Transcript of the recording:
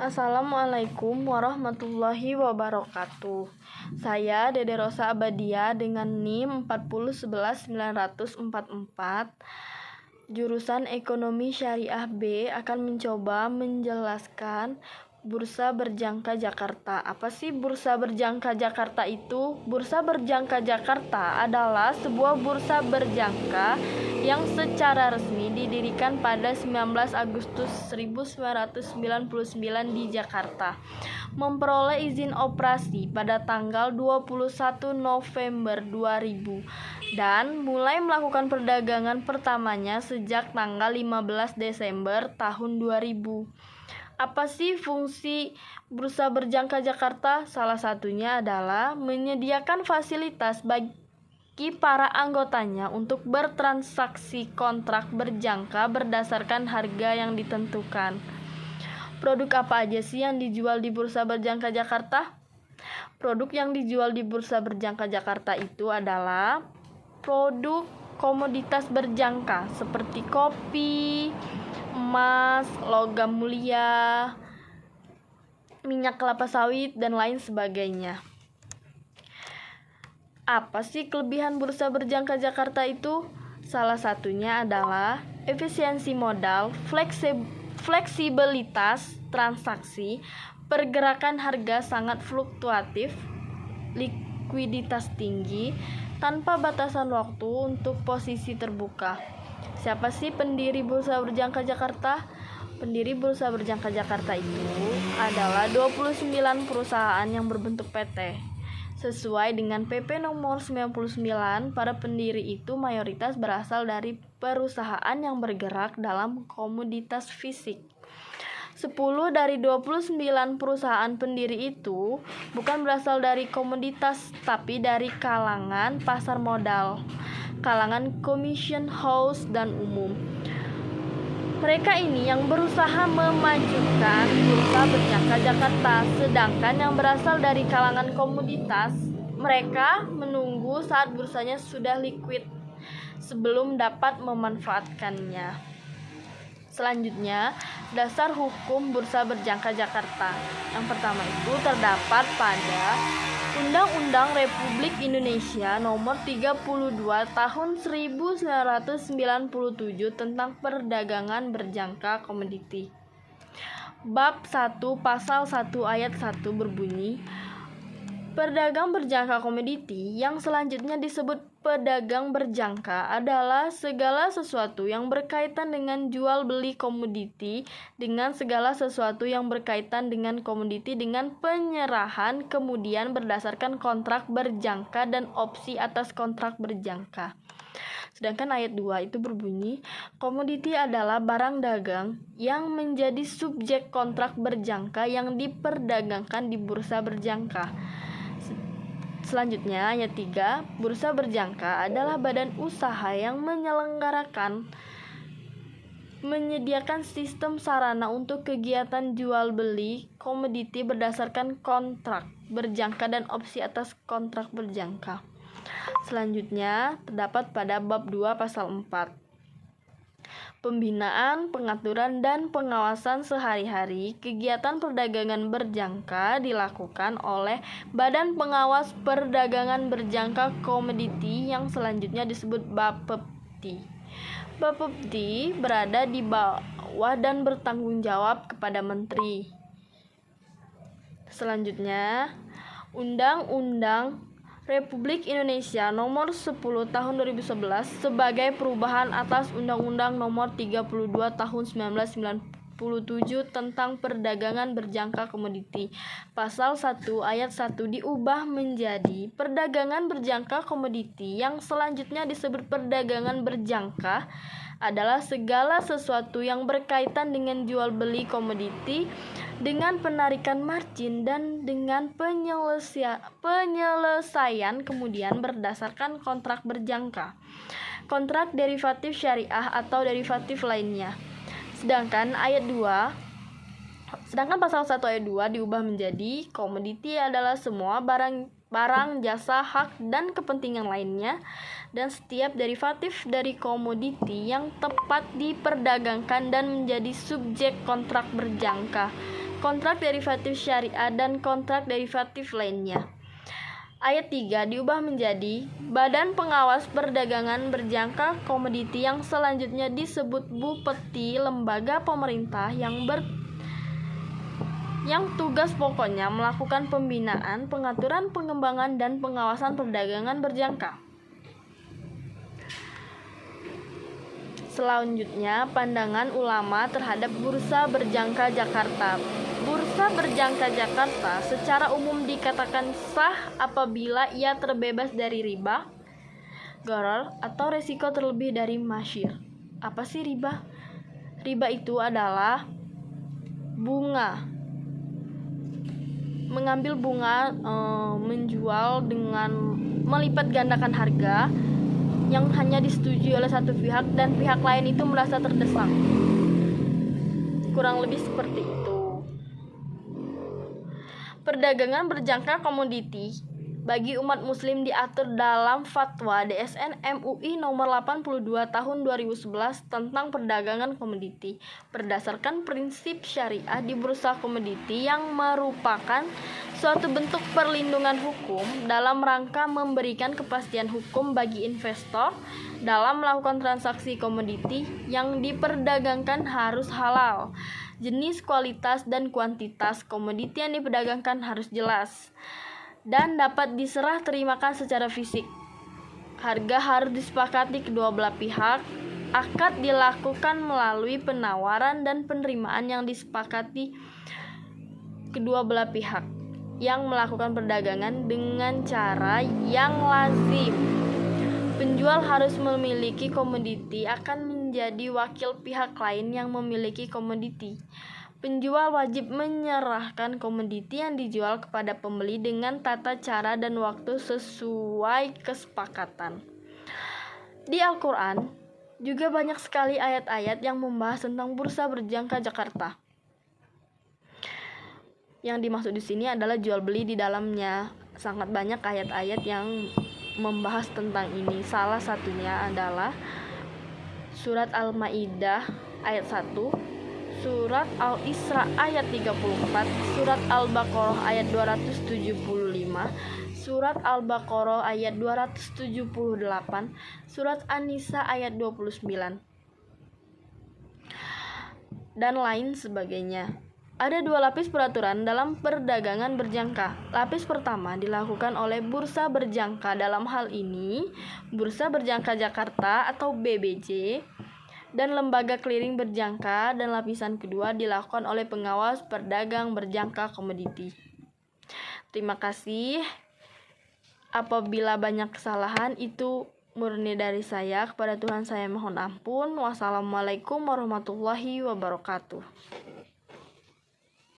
Assalamualaikum warahmatullahi wabarakatuh. Saya Dede Rosa Abadia dengan NIM 4011944, jurusan Ekonomi Syariah B, akan mencoba menjelaskan Bursa Berjangka Jakarta. Apa sih Bursa Berjangka Jakarta itu? Bursa Berjangka Jakarta adalah sebuah bursa berjangka yang secara resmi didirikan pada 19 Agustus 1999 di Jakarta, memperoleh izin operasi pada tanggal 21 November 2000 dan mulai melakukan perdagangan pertamanya sejak tanggal 15 Desember tahun 2000. Apa sih fungsi Bursa Berjangka Jakarta? Salah satunya adalah menyediakan fasilitas bagi para anggotanya untuk bertransaksi kontrak berjangka berdasarkan harga yang ditentukan. Produk apa aja sih yang dijual di Bursa Berjangka Jakarta? Produk yang dijual di Bursa Berjangka Jakarta itu adalah produk komoditas berjangka seperti kopi, emas, logam mulia, minyak kelapa sawit, dan lain sebagainya. Apa sih kelebihan Bursa Berjangka Jakarta itu? Salah satunya adalah efisiensi modal, fleksibilitas transaksi, pergerakan harga sangat fluktuatif, likuiditas tinggi, tanpa batasan waktu untuk posisi terbuka. Siapa sih pendiri Bursa Berjangka Jakarta? Pendiri Bursa Berjangka Jakarta itu adalah 29 perusahaan yang berbentuk PT. Sesuai dengan PP nomor 99, para pendiri itu mayoritas berasal dari perusahaan yang bergerak dalam komoditas fisik. 10 dari 29 perusahaan pendiri itu bukan berasal dari komoditas, tapi dari kalangan pasar modal, kalangan commission house, dan umum. Mereka ini yang berusaha memajukan Bursa Berjangka Jakarta, sedangkan yang berasal dari kalangan komoditas, mereka menunggu saat bursanya sudah liquid sebelum dapat memanfaatkannya. Selanjutnya, dasar hukum Bursa Berjangka Jakarta. Yang pertama itu terdapat pada Undang-Undang Republik Indonesia Nomor 32 Tahun 1997 tentang Perdagangan Berjangka Komoditi. Bab 1 Pasal 1 Ayat 1 berbunyi, pedagang berjangka komoditi, yang selanjutnya disebut pedagang berjangka, adalah segala sesuatu yang berkaitan dengan jual beli komoditi dengan segala sesuatu yang berkaitan dengan komoditi dengan penyerahan kemudian berdasarkan kontrak berjangka dan opsi atas kontrak berjangka. Sedangkan ayat 2 itu berbunyi, komoditi adalah barang dagang yang menjadi subjek kontrak berjangka yang diperdagangkan di bursa berjangka. Selanjutnya, ayat 3, Bursa Berjangka adalah badan usaha yang menyediakan sistem sarana untuk kegiatan jual beli komoditi berdasarkan kontrak berjangka dan opsi atas kontrak berjangka. Selanjutnya, terdapat pada bab 2 pasal 4. Pembinaan, pengaturan, dan pengawasan sehari-hari kegiatan perdagangan berjangka dilakukan oleh Badan Pengawas Perdagangan Berjangka Komoditi yang selanjutnya disebut Bapepti. Bapepti berada di bawah dan bertanggung jawab kepada Menteri. Selanjutnya, Undang-Undang Republik Indonesia Nomor 10 Tahun 2011 sebagai perubahan atas Undang-Undang Nomor 32 Tahun 1997 tentang Perdagangan Berjangka Komoditi. Pasal 1 ayat 1 diubah menjadi perdagangan berjangka komoditi, yang selanjutnya disebut perdagangan berjangka adalah segala sesuatu yang berkaitan dengan jual beli komoditi dengan penarikan margin dan dengan penyelesaian kemudian berdasarkan kontrak berjangka, kontrak derivatif syariah atau derivatif lainnya. Sedangkan pasal 1 ayat 2 diubah menjadi komoditi adalah semua barang, jasa, hak, dan kepentingan lainnya, dan setiap derivatif dari komoditi yang tepat diperdagangkan dan menjadi subjek kontrak berjangka. kontrak derivatif syariah, dan kontrak derivatif lainnya. Ayat 3 diubah menjadi Badan Pengawas Perdagangan Berjangka Komoditi yang selanjutnya disebut Bupeti, lembaga pemerintah yang tugas pokoknya melakukan pembinaan, pengaturan, pengembangan, dan pengawasan perdagangan berjangka. Selanjutnya, pandangan ulama terhadap Bursa Berjangka Jakarta. Bursa Berjangka Jakarta secara umum dikatakan sah apabila ia terbebas dari riba, gharar, atau resiko terlebih dari masyir. Apa sih riba? Riba itu adalah bunga. Mengambil bunga, menjual dengan melipat gandakan harga yang hanya disetujui oleh satu pihak dan pihak lain itu merasa terdesak. Kurang lebih seperti itu. Perdagangan berjangka komoditi bagi umat muslim diatur dalam Fatwa DSN MUI nomor 82 tahun 2011 tentang perdagangan komoditi berdasarkan prinsip syariah di bursa komoditi yang merupakan suatu bentuk perlindungan hukum dalam rangka memberikan kepastian hukum bagi investor dalam melakukan transaksi komoditi yang diperdagangkan harus halal. Jenis, kualitas, dan kuantitas komoditi yang diperdagangkan harus jelas dan dapat diserah terimakan secara fisik. Harga harus disepakati kedua belah pihak. Akad dilakukan melalui penawaran dan penerimaan yang disepakati kedua belah pihak yang melakukan perdagangan dengan cara yang lazim. Penjual harus memiliki komoditi akan menjadi wakil pihak lain yang memiliki komoditi. Penjual wajib menyerahkan komoditi yang dijual kepada pembeli dengan tata cara dan waktu sesuai kesepakatan. Di Al-Quran juga banyak sekali ayat-ayat yang membahas tentang bursa berjangka Jakarta. Yang dimaksud di sini adalah jual beli di dalamnya. Sangat banyak ayat-ayat yang membahas tentang ini. Salah satunya adalah surat Al-Maidah ayat 1, surat Al-Isra ayat 34, surat Al-Baqarah ayat 275, surat Al-Baqarah ayat 278, surat An-Nisa ayat 29, dan lain sebagainya. Ada dua lapis peraturan dalam perdagangan berjangka. Lapis pertama dilakukan oleh Bursa Berjangka, dalam hal ini Bursa Berjangka Jakarta atau BBJ, dan Lembaga Clearing Berjangka, dan lapisan kedua dilakukan oleh pengawas perdagang berjangka komoditi. Terima kasih. Apabila banyak kesalahan itu murni dari saya. Kepada Tuhan saya mohon ampun. Wassalamualaikum warahmatullahi wabarakatuh.